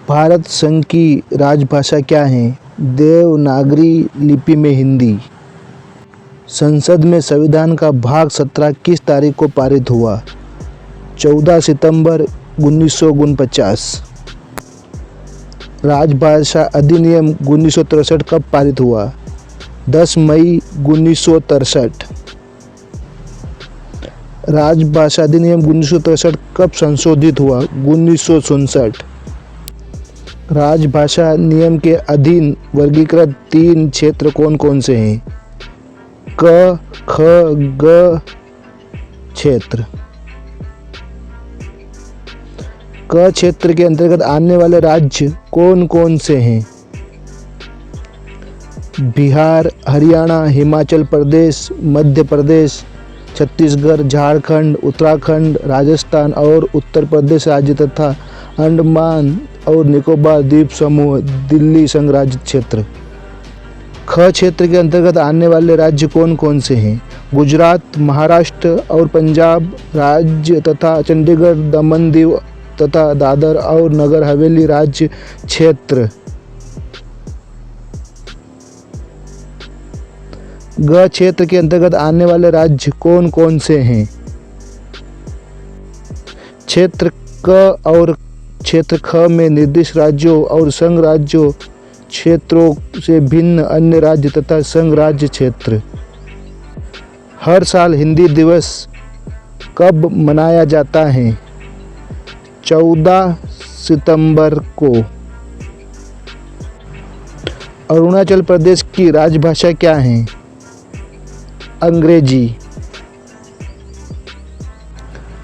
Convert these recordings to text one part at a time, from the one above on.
भारत संघ की राजभाषा क्या है? देवनागरी लिपि में हिंदी। संसद में संविधान का भाग 17 किस तारीख को पारित हुआ? 14 सितंबर 1949। राजभाषा अधिनियम 1963 कब पारित हुआ? 10 मई 1963। राजभाषा अधिनियम 1963 कब संशोधित हुआ? 1967। राजभाषा नियम के अधीन वर्गीकृत 3 क्षेत्र कौन कौन से हैं? क, ख, ग क्षेत्र। क क्षेत्र के अंतर्गत आने वाले राज्य कौन कौन से हैं? बिहार, हरियाणा, हिमाचल प्रदेश, मध्य प्रदेश, छत्तीसगढ़, झारखंड, उत्तराखंड, राजस्थान और उत्तर प्रदेश राज्य तथा अंडमान और निकोबार द्वीप समूह, दिल्ली संघ राज्य क्षेत्र। ख क्षेत्र के अंतर्गत आने वाले राज्य कौन कौन से हैं? गुजरात, महाराष्ट्र और पंजाब राज्य तथा चंडीगढ़, दमन दीव तथा दादर और नगर हवेली राज्य क्षेत्र। ग क्षेत्र के अंतर्गत आने वाले राज्य कौन कौन से हैं? क्षेत्र क और क्षेत्र ख में निर्दिष्ट राज्यों और संघ राज्यों क्षेत्रों से भिन्न अन्य राज्य तथा संघ राज्य क्षेत्र। हर साल हिंदी दिवस कब मनाया जाता है? 14 सितंबर को। अरुणाचल प्रदेश की राजभाषा क्या है? अंग्रेजी।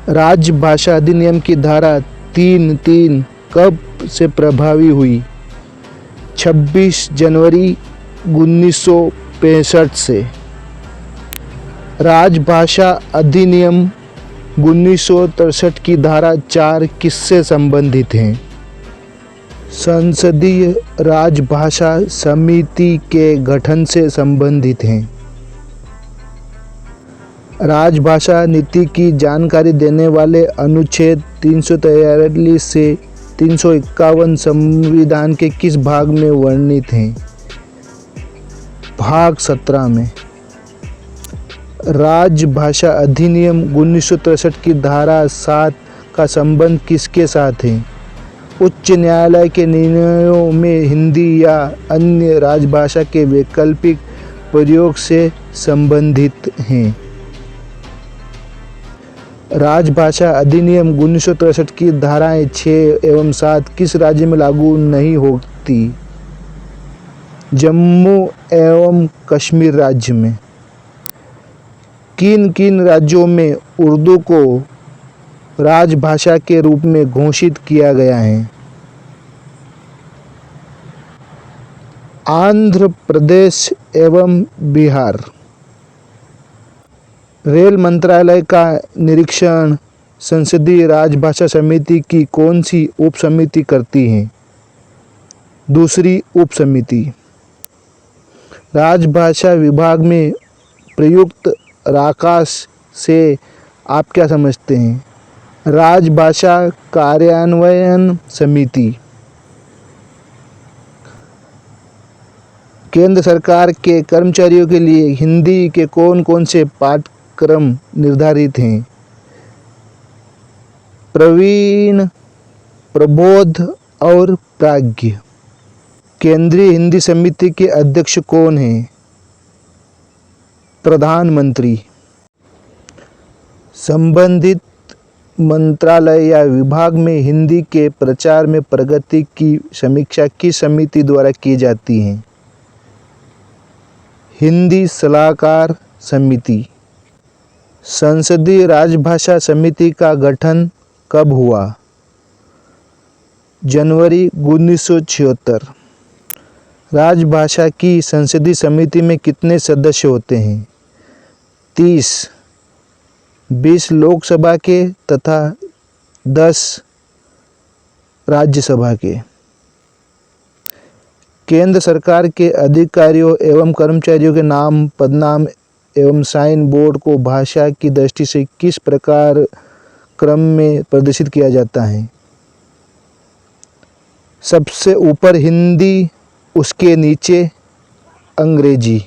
राजभाषा अधिनियम की धारा 3(3) कब से प्रभावी हुई? 26 जनवरी 1965 से। राजभाषा अधिनियम 1963 की धारा 4 किससे संबंधित है? संसदीय राजभाषा समिति के गठन से संबंधित है। राजभाषा नीति की जानकारी देने वाले अनुच्छेद 343 से 351 संविधान के किस भाग में वर्णित हैं? भाग 17 में। राजभाषा अधिनियम 1963 की धारा 7 का संबंध किसके साथ है? उच्च न्यायालय के निर्णयों में हिंदी या अन्य राजभाषा के वैकल्पिक प्रयोग से संबंधित हैं। राजभाषा अधिनियम 1963 की धाराएं 6 एवं 7 किस राज्य में लागू नहीं होती? जम्मू एवं कश्मीर राज्य में। किन किन राज्यों में उर्दू को राजभाषा के रूप में घोषित किया गया है? आंध्र प्रदेश एवं बिहार। रेल मंत्रालय का निरीक्षण संसदीय राजभाषा समिति की कौन सी उप समिति करती है? दूसरी उप समिति। राजभाषा विभाग में प्रयुक्त राकास से आप क्या समझते हैं? राजभाषा कार्यान्वयन समिति। केंद्र सरकार के कर्मचारियों के लिए हिंदी के कौन कौन से पाठ्यक्रम निर्धारित हैं? प्रवीण, प्रबोध और प्राज्ञ। केंद्रीय हिंदी समिति के अध्यक्ष कौन हैं? प्रधानमंत्री। संबंधित मंत्रालय या विभाग में हिंदी के प्रचार में प्रगति की समीक्षा किस समिति द्वारा की जाती है? हिंदी सलाहकार समिति। संसदीय राजभाषा समिति का गठन कब हुआ? जनवरी 1976। राजभाषा की संसदीय समिति में कितने सदस्य होते हैं? 30, 20 लोकसभा के तथा 10 राज्यसभा के। केंद्र सरकार के अधिकारियों एवं कर्मचारियों के नाम, पदनाम एवं साइन बोर्ड को भाषा की दृष्टि से किस प्रकार क्रम में प्रदर्शित किया जाता है? सबसे ऊपर हिंदी, उसके नीचे अंग्रेजी।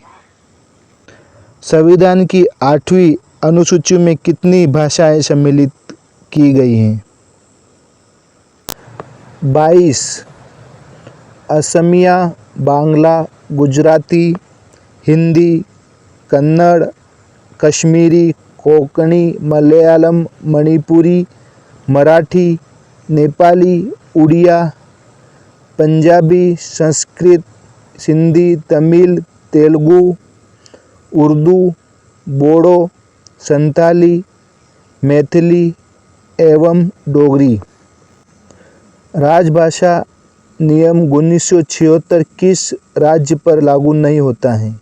संविधान की 8वीं अनुसूची में कितनी भाषाएं सम्मिलित की गई हैं? 22। असमिया, बांग्ला, गुजराती, हिंदी, कन्नड़, कश्मीरी, कोंकणी, मलयालम, मणिपुरी, मराठी, नेपाली, उड़िया, पंजाबी, संस्कृत, सिंधी, तमिल, तेलुगु, उर्दू, बोडो, संताली, मैथिली एवं डोगरी। राजभाषा नियम 1976 किस राज्य पर लागू नहीं होता है?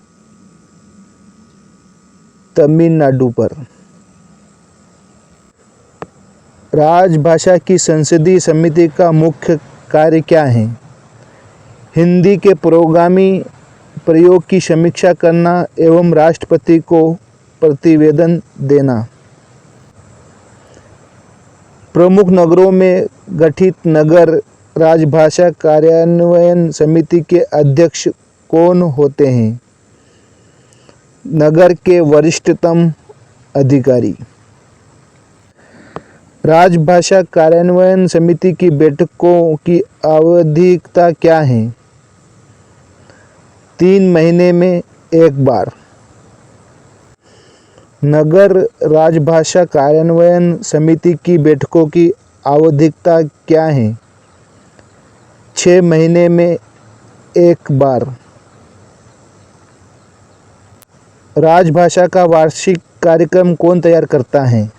तमिलनाडु पर। राजभाषा की संसदीय समिति का मुख्य कार्य क्या है? हिंदी के पुरोगामी प्रयोग की समीक्षा करना एवं राष्ट्रपति को प्रतिवेदन देना। प्रमुख नगरों में गठित नगर राजभाषा कार्यान्वयन समिति के अध्यक्ष कौन होते हैं? नगर के वरिष्ठतम अधिकारी। राजभाषा कार्यान्वयन समिति की बैठकों की आवधिकता क्या है? 3 महीने में एक बार। नगर राजभाषा कार्यान्वयन समिति की बैठकों की आवधिकता क्या है? 6 महीने में एक बार। राजभाषा का वार्षिक कार्यक्रम कौन तैयार करता है?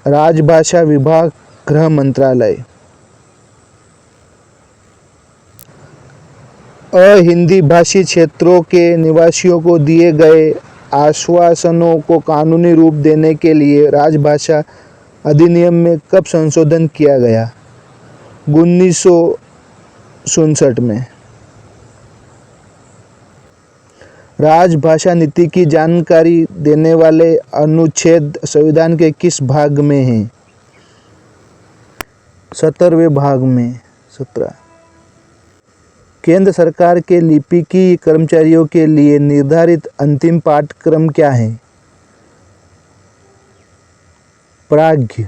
राजभाषा विभाग, गृह मंत्रालय। अहिंदी भाषी क्षेत्रों के निवासियों को दिए गए आश्वासनों को कानूनी रूप देने के लिए राजभाषा अधिनियम में कब संशोधन किया गया? 1967 में। राजभाषा नीति की जानकारी देने वाले अनुच्छेद संविधान के किस भाग में हैं? 17वें भाग में। 17। केंद्र सरकार के लिपिकी कर्मचारियों के लिए निर्धारित अंतिम पाठ्यक्रम क्या है? प्राज्ञ।